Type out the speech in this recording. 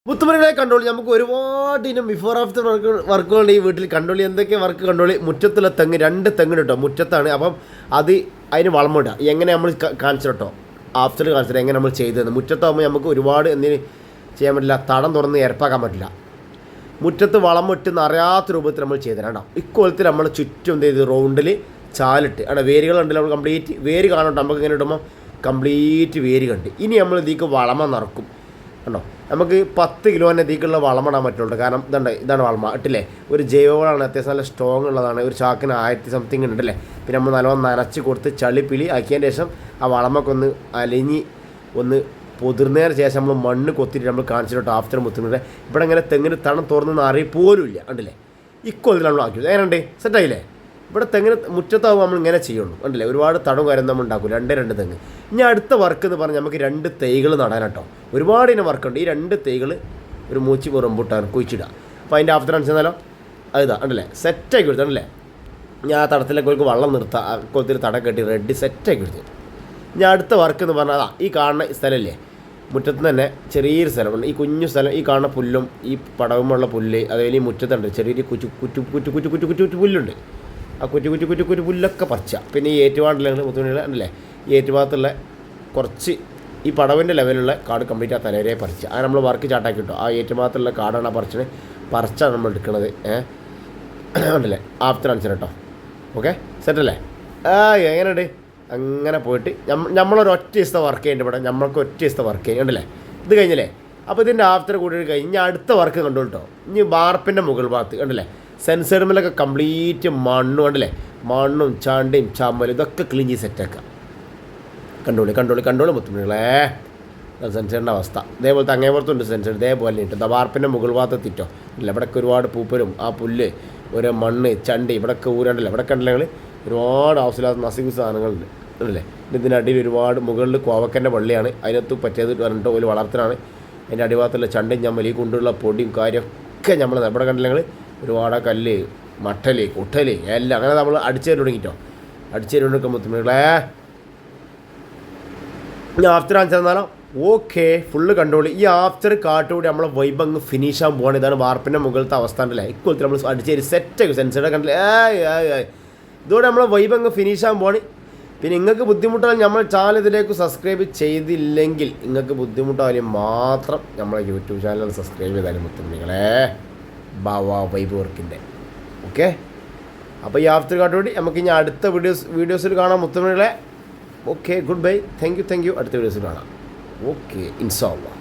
മുത്തുമണികളെ കണ്ടോളി. നമുക്ക് ഒരുപാട് ഇനം ബിഫോർ ആഫ്റ്റർ വർക്കുകളുണ്ട് ഈ വീട്ടിൽ. കണ്ടോളി എന്തൊക്കെ വർക്ക് കണ്ടോളി. മുറ്റത്തുള്ള തെങ്ങ് 2 തെങ്ങ് കേട്ടോ, മുറ്റത്താണ്. അപ്പം അതിന് വളമിടുക എങ്ങനെ നമ്മൾ കാണിച്ചു കേട്ടോ, ആഫ്റ്റർ കാണിച്ചിട്ട് എങ്ങനെ നമ്മൾ ചെയ്തതെന്ന്. മുറ്റത്താകുമ്പോൾ നമുക്ക് ഒരുപാട് എന്തിന് ചെയ്യാൻ പറ്റില്ല, തടം തുറന്ന് ഇരപ്പാക്കാൻ പറ്റില്ല. മുറ്റത്ത് വളമിട്ട് നിറയാത്ത രൂപത്തിൽ നമ്മൾ ചെയ്തുതരാം കേട്ടോ. ഇക്കൊല്ലത്തിൽ നമ്മൾ ചുറ്റും എന്ത് ചെയ്ത് റൗണ്ടിൽ ചാലിട്ട് അവിടെ വേരുകളുണ്ടല്ലോ, നമ്മൾ കംപ്ലീറ്റ് വേര് കാണുന്നുണ്ട്. നമുക്ക് ഇങ്ങനെ ഇടുമ്പോൾ കംപ്ലീറ്റ് വേര് കണ്ട്. ഇനി നമ്മൾ ഇതിലേക്ക് വളമ നിറക്കും കണ്ടോ. നമുക്ക് 10 കിലോനെ ഇതിലേക്കുള്ള വളമിടാൻ പറ്റുള്ളൂ. കാരണം ഇതാണ് വളമ ഇട്ടില്ലേ. ഒരു ജൈവവളമാണ്, അത്യാവശ്യം നല്ല സ്ട്രോങ് ഉള്ളതാണ്. ഒരു ചാക്കിന് 1000 സംതിങ് ഉണ്ടല്ലേ. പിന്നെ നമ്മൾ നല്ലോണം നനച്ച് കൊടുത്ത് ചളിപ്പിളി ആക്കിയതിന് ശേഷം ആ വളമൊക്കെ ഒന്ന് അലിഞ്ഞ് ഒന്ന് പൊതിർന്നതിന് ശേഷം നമ്മൾ മണ്ണ് കൊത്തിയിട്ട് നമ്മൾ കാണിച്ചിട്ട് ആഫ്റ്റർ മുത്തുന്നത്. ഇവിടെ ഇങ്ങനെ തെങ്ങിന് തണം തുറന്ന് അറിയപ്പോലും ഇല്ല കണ്ടില്ലേ. ഇക്കൊല്ലത്തിൽ നമ്മൾ ആക്കിയത് എങ്ങനെയുണ്ട്, സെറ്റായില്ലേ. ഇവിടെ തെങ്ങിന് മുറ്റത്താകുമ്പോൾ നമ്മൾ ഇങ്ങനെ ചെയ്യുള്ളൂ കണ്ടില്ലേ. ഒരുപാട് തടവും കാര്യം നമ്മൾ ഉണ്ടാക്കും. 2 തെങ്ങ്. ഇനി അടുത്ത വർക്ക് എന്ന് പറഞ്ഞാൽ നമുക്ക് 2 തൈകൾ നടാൻ കേട്ടോ. ഒരുപാട് ഇനം വർക്കുണ്ട്. ഈ 2 തൈകൾ ഒരു മൂച്ചി റംബൂട്ടാൻ കുഴിച്ചിടുക. അപ്പോൾ അതിൻ്റെ ആഫ്റ്റർ അനുസരിച്ചാലോ അതാ കണ്ടല്ലേ, സെറ്റാക്കി കൊടുത്തല്ലേ. ഞാൻ ആ തടത്തിലേക്ക് ഒരു വള്ളം നിർത്താം, കൊത്തിരി തടം കെട്ടി റെഡി സെറ്റാക്കി കൊടുത്തു. ഞാൻ അടുത്ത വർക്ക് എന്ന് പറഞ്ഞാൽ ഈ കാണുന്ന സ്ഥലമില്ലേ, മുറ്റത്ത് തന്നെ ചെറിയൊരു സ്ഥലമുണ്ട്. ഈ കുഞ്ഞു സ്ഥലം, ഈ കാണുന്ന പുല്ലും ഈ പടവുമുള്ള പുല്ല്, അതേപോലെ ഈ മുറ്റത്തുണ്ട് ചെറിയൊരു കുറ്റു പുല്ലുണ്ട്. ആ കുറ്റു പുല്ലൊക്കെ പറിച്ച. പിന്നെ ഈ ഏറ്റുപാടിലാണ് മുത്തുമണികൾ ഉണ്ടല്ലേ, ഈ ഏറ്റുഭാഗത്തുള്ള കുറച്ച് ഈ പടവിൻ്റെ ലെവലുള്ള കാട് കംപ്ലീറ്റ് ആ തലവരെ പറിച്ച. അങ്ങനെ നമ്മൾ വർക്ക് ചാട്ടാക്കി കിട്ടും. ആ ഏറ്റുഭാഗത്തുള്ള കാടാണ് ആ പറിച്ചാണ് നമ്മൾ എടുക്കുന്നത്. ഉണ്ടല്ലേ ആഫ്റ്റർ ആൻസർ കേട്ടോ. ഓക്കെ സെറ്റല്ലേ. എങ്ങനെയുണ്ട്. അങ്ങനെ പോയിട്ട് നമ്മളൊരൊറ്റ ദിവസത്തെ വർക്ക് ചെയ്യുന്നുണ്ട് ഇവിടെ. നമ്മൾക്ക് ഒറ്റ ദിവസത്തെ വർക്ക് ചെയ്യുന്നുണ്ടല്ലേ. ഇത് കഴിഞ്ഞല്ലേ. അപ്പോൾ ഇതിൻ്റെ ആഫ്റ്റർ കൂടി കഴിഞ്ഞ് അടുത്ത വർക്ക് കണ്ടു കേട്ടോ. ഇനി വാർപ്പിൻ്റെ മുകൾ ഭാഗത്ത് കണ്ടല്ലേ, സെൻസറുമിലൊക്കെ കംപ്ലീറ്റ് മണ്ണും കണ്ടല്ലേ, മണ്ണും ചാണ്ടിയും ചമ്മലും ഇതൊക്കെ ക്ലീൻ ചെയ്ത് സെറ്റാക്കുക. കണ്ടോളി മുത്തുമണികളെ. സെൻസറിൻ്റെ അവസ്ഥ ഇതേപോലത്തെ അങ്ങേപുറത്തുണ്ട് സെൻസർ ഇതേപോലെ ഇട്ട്. വാർപ്പിൻ്റെ മുകൾ ഭാഗത്തെത്തിട്ടോ ഇല്ല. ഇവിടെയൊക്കെ ഒരുപാട് പൂപ്പലും ആ പുല്ല് ഒരു മണ്ണ് ചണ്ടി ഇവിടെയൊക്കെ ഊരണ്ടല്ലേ. ഇവിടെ കണ്ടില്ലെങ്കിൽ ഒരുപാട് ആവശ്യമില്ലാത്ത നസിക് സാധനങ്ങളുണ്ട് അല്ലേ. ഇതിനടിയിൽ ഒരുപാട് മുകളിൽ കോവക്കൻ്റെ വള്ളിയാണ്, അതിനകത്ത് പറ്റിയത് പറഞ്ഞിട്ട് ഒരു വളർത്തലാണ്. അതിൻ്റെ അടിഭാഗത്തുള്ള ചണ്ടിയും ചമ്മൽ ഈ കൊണ്ടുള്ള പൊടിയും കാര്യമൊക്കെ നമ്മൾ ഇവിടെ കണ്ടില്ലെങ്കിൽ ഒരുപാട് കല്ല് മട്ടല് കുട്ടല് എല്ലാം അങ്ങനെ നമ്മൾ അടിച്ചു തരും തുടങ്ങിട്ടോ. അടിച്ചു തരും കൊടുക്കാൻ മുത്തുമണികളെ. ഞാൻ ആഫ്റ്റർ ആൻസർ ഓക്കെ ഫുള്ള് കണ്ടോളി. ഈ ആഫ്റ്റർ കാട്ടുകൂടി നമ്മളെ വൈബ് അങ്ങ് ഫിനിഷ് ആകാൻ പോകണം. ഇതാണ് വാർപ്പിൻ്റെ മുകളിലത്തെ അവസ്ഥ ഉണ്ടല്ലേ. ഇക്കൊല്ലത്തിൽ നമ്മൾ അടിച്ചേരി സെറ്റാക്കി സെൻസറുടെ കണ്ടില്ലേ. ഇതോടെ നമ്മളെ വൈബ് അങ്ങ് ഫിനിഷ് ആകാൻ പോകണം. പിന്നെ നിങ്ങൾക്ക് ബുദ്ധിമുട്ടായാലും നമ്മൾ ചാനൽ ഇതിലേക്ക് സബ്സ്ക്രൈബ് ചെയ്തില്ലെങ്കിൽ നിങ്ങൾക്ക് ബുദ്ധിമുട്ടായാലും മാത്രം നമ്മളെ യൂട്യൂബ് ചാനൽ സബ്സ്ക്രൈബ് ചെയ്താലും മുത്തുമണികളെ. വൈബ് വർക്കിൻ്റെ ഓക്കെ. അപ്പോൾ ഈ ആഫ്റ്റർ കാട്ടുകൂടി നമുക്ക് ഇനി അടുത്ത വീഡിയോസിൽ കാണാം മുത്തുമണികളെ. Okay good bye, thank you. അടുത്ത വീഡിയോസിൽ കാണാം. ഓക്കെ ഇൻഷാ അല്ലാഹ്.